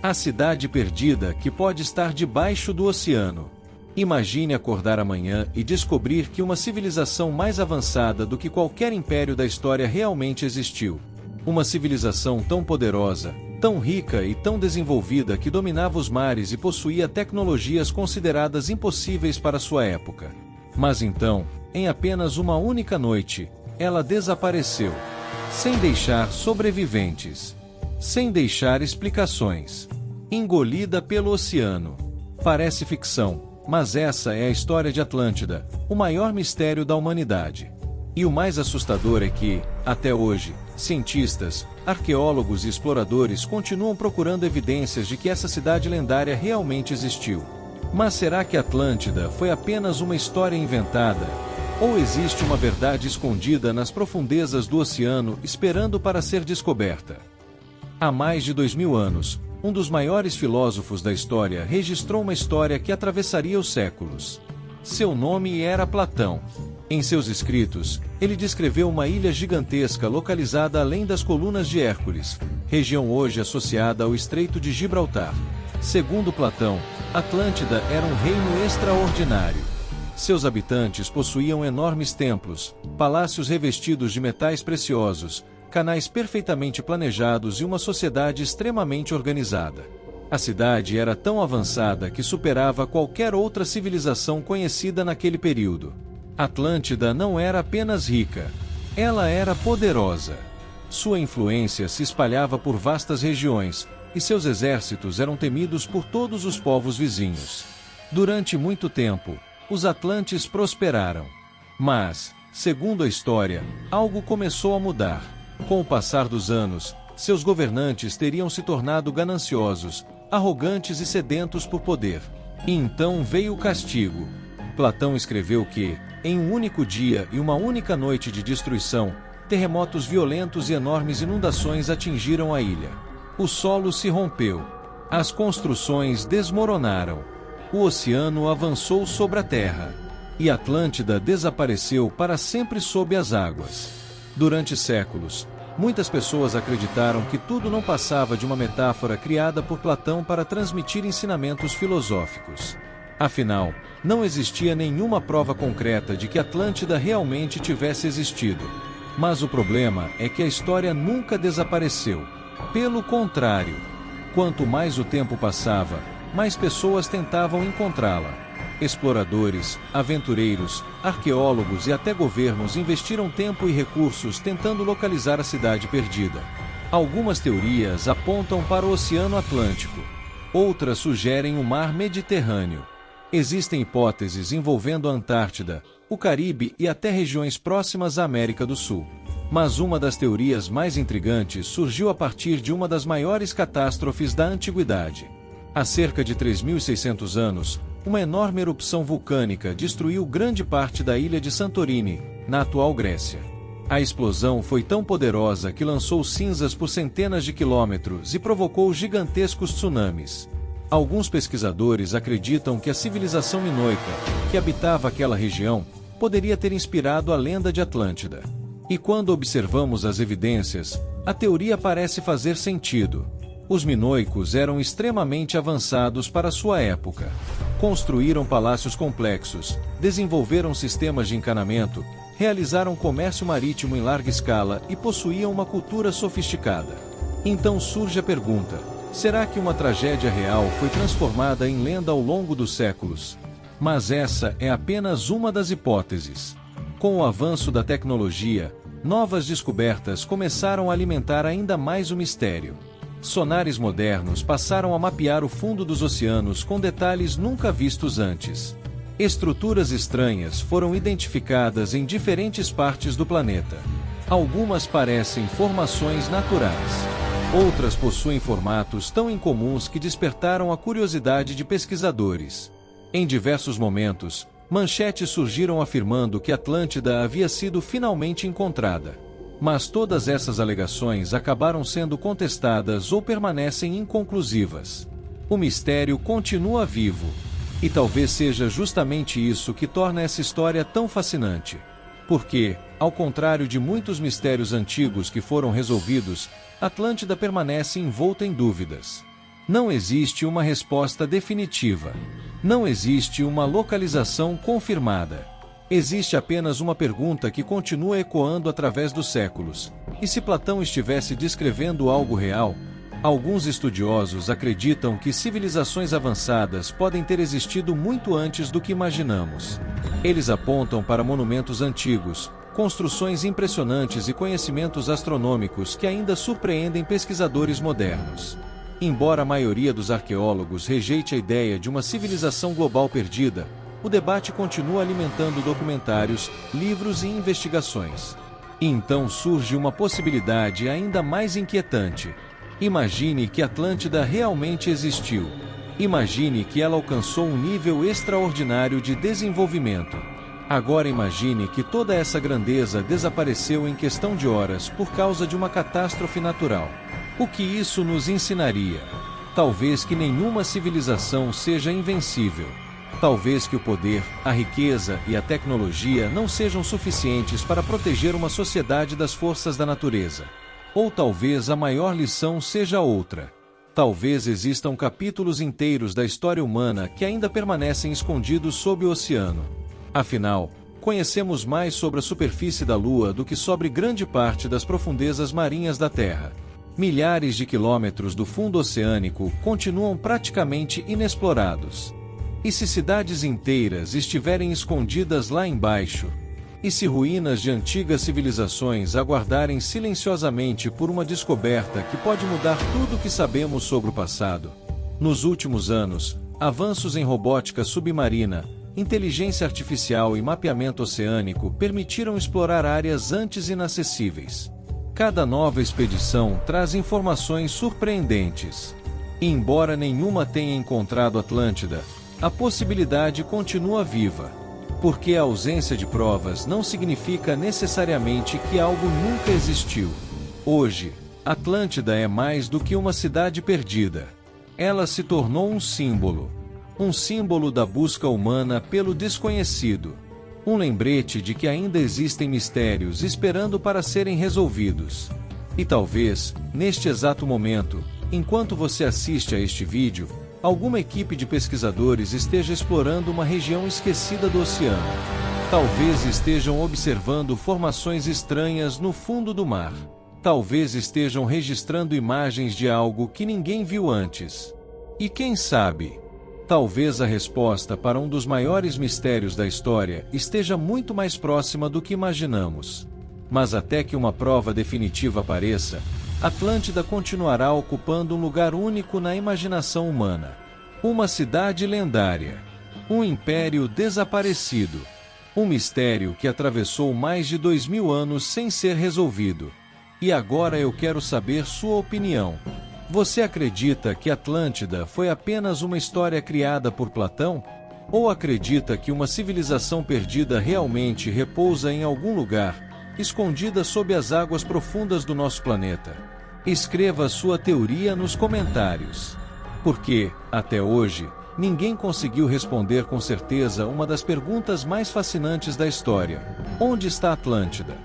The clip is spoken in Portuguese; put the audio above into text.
A cidade perdida que pode estar debaixo do oceano. Imagine acordar amanhã e descobrir que uma civilização mais avançada do que qualquer império da história realmente existiu. Uma civilização tão poderosa, tão rica e tão desenvolvida que dominava os mares e possuía tecnologias consideradas impossíveis para sua época. Mas então, em apenas uma única noite, ela desapareceu, sem deixar sobreviventes, sem deixar explicações. Engolida pelo oceano. Parece ficção, mas essa é a história de Atlântida, o maior mistério da humanidade. E o mais assustador é que, até hoje, cientistas, arqueólogos e exploradores continuam procurando evidências de que essa cidade lendária realmente existiu. Mas será que Atlântida foi apenas uma história inventada? Ou existe uma verdade escondida nas profundezas do oceano esperando para ser descoberta? Há mais de 2000 anos, um dos maiores filósofos da história registrou uma história que atravessaria os séculos. Seu nome era Platão. Em seus escritos, ele descreveu uma ilha gigantesca localizada além das Colunas de Hércules, região hoje associada ao Estreito de Gibraltar. Segundo Platão, Atlântida era um reino extraordinário. Seus habitantes possuíam enormes templos, palácios revestidos de metais preciosos, canais perfeitamente planejados e uma sociedade extremamente organizada. A cidade era tão avançada que superava qualquer outra civilização conhecida naquele período. Atlântida não era apenas rica, ela era poderosa. Sua influência se espalhava por vastas regiões, e seus exércitos eram temidos por todos os povos vizinhos. Durante muito tempo, os Atlantes prosperaram. Mas, segundo a história, algo começou a mudar. Com o passar dos anos, seus governantes teriam se tornado gananciosos, arrogantes e sedentos por poder. E então veio o castigo. Platão escreveu que, em um único dia e uma única noite de destruição, terremotos violentos e enormes inundações atingiram a ilha. O solo se rompeu. As construções desmoronaram. O oceano avançou sobre a terra. E Atlântida desapareceu para sempre sob as águas. Durante séculos, muitas pessoas acreditaram que tudo não passava de uma metáfora criada por Platão para transmitir ensinamentos filosóficos. Afinal, não existia nenhuma prova concreta de que Atlântida realmente tivesse existido. Mas o problema é que a história nunca desapareceu. Pelo contrário, quanto mais o tempo passava, mais pessoas tentavam encontrá-la. Exploradores, aventureiros, arqueólogos e até governos investiram tempo e recursos tentando localizar a cidade perdida. Algumas teorias apontam para o Oceano Atlântico. Outras sugerem o Mar Mediterrâneo. Existem hipóteses envolvendo a Antártida, o Caribe e até regiões próximas à América do Sul. Mas uma das teorias mais intrigantes surgiu a partir de uma das maiores catástrofes da antiguidade. Há cerca de 3.600 anos, uma enorme erupção vulcânica destruiu grande parte da ilha de Santorini, na atual Grécia. A explosão foi tão poderosa que lançou cinzas por centenas de quilômetros e provocou gigantescos tsunamis. Alguns pesquisadores acreditam que a civilização minoica, que habitava aquela região, poderia ter inspirado a lenda de Atlântida. E quando observamos as evidências, a teoria parece fazer sentido. Os minoicos eram extremamente avançados para sua época. Construíram palácios complexos, desenvolveram sistemas de encanamento, realizaram comércio marítimo em larga escala e possuíam uma cultura sofisticada. Então surge a pergunta: será que uma tragédia real foi transformada em lenda ao longo dos séculos? Mas essa é apenas uma das hipóteses. Com o avanço da tecnologia, novas descobertas começaram a alimentar ainda mais o mistério. Sonares modernos passaram a mapear o fundo dos oceanos com detalhes nunca vistos antes. Estruturas estranhas foram identificadas em diferentes partes do planeta. Algumas parecem formações naturais. Outras possuem formatos tão incomuns que despertaram a curiosidade de pesquisadores. Em diversos momentos, manchetes surgiram afirmando que Atlântida havia sido finalmente encontrada. Mas todas essas alegações acabaram sendo contestadas ou permanecem inconclusivas. O mistério continua vivo. E talvez seja justamente isso que torna essa história tão fascinante. Porque, ao contrário de muitos mistérios antigos que foram resolvidos, Atlântida permanece envolta em dúvidas. Não existe uma resposta definitiva. Não existe uma localização confirmada. Existe apenas uma pergunta que continua ecoando através dos séculos. E se Platão estivesse descrevendo algo real? Alguns estudiosos acreditam que civilizações avançadas podem ter existido muito antes do que imaginamos. Eles apontam para monumentos antigos, construções impressionantes e conhecimentos astronômicos que ainda surpreendem pesquisadores modernos. Embora a maioria dos arqueólogos rejeite a ideia de uma civilização global perdida, o debate continua alimentando documentários, livros e investigações. E então surge uma possibilidade ainda mais inquietante. Imagine que Atlântida realmente existiu. Imagine que ela alcançou um nível extraordinário de desenvolvimento. Agora imagine que toda essa grandeza desapareceu em questão de horas por causa de uma catástrofe natural. O que isso nos ensinaria? Talvez que nenhuma civilização seja invencível. Talvez que o poder, a riqueza e a tecnologia não sejam suficientes para proteger uma sociedade das forças da natureza. Ou talvez a maior lição seja outra. Talvez existam capítulos inteiros da história humana que ainda permanecem escondidos sob o oceano. Afinal, conhecemos mais sobre a superfície da Lua do que sobre grande parte das profundezas marinhas da Terra. Milhares de quilômetros do fundo oceânico continuam praticamente inexplorados. E se cidades inteiras estiverem escondidas lá embaixo? E se ruínas de antigas civilizações aguardarem silenciosamente por uma descoberta que pode mudar tudo o que sabemos sobre o passado? Nos últimos anos, avanços em robótica submarina, inteligência artificial e mapeamento oceânico permitiram explorar áreas antes inacessíveis. Cada nova expedição traz informações surpreendentes. E embora nenhuma tenha encontrado Atlântida, a possibilidade continua viva. Porque a ausência de provas não significa necessariamente que algo nunca existiu. Hoje, Atlântida é mais do que uma cidade perdida. Ela se tornou um símbolo. Um símbolo da busca humana pelo desconhecido. Um lembrete de que ainda existem mistérios esperando para serem resolvidos. E talvez, neste exato momento, enquanto você assiste a este vídeo, alguma equipe de pesquisadores esteja explorando uma região esquecida do oceano. Talvez estejam observando formações estranhas no fundo do mar. Talvez estejam registrando imagens de algo que ninguém viu antes. E quem sabe? Talvez a resposta para um dos maiores mistérios da história esteja muito mais próxima do que imaginamos. Mas até que uma prova definitiva apareça, Atlântida continuará ocupando um lugar único na imaginação humana. Uma cidade lendária. Um império desaparecido. Um mistério que atravessou mais de 2000 anos sem ser resolvido. E agora eu quero saber sua opinião. Você acredita que Atlântida foi apenas uma história criada por Platão? Ou acredita que uma civilização perdida realmente repousa em algum lugar, escondida sob as águas profundas do nosso planeta? Escreva sua teoria nos comentários. Porque, até hoje, ninguém conseguiu responder com certeza uma das perguntas mais fascinantes da história: onde está Atlântida?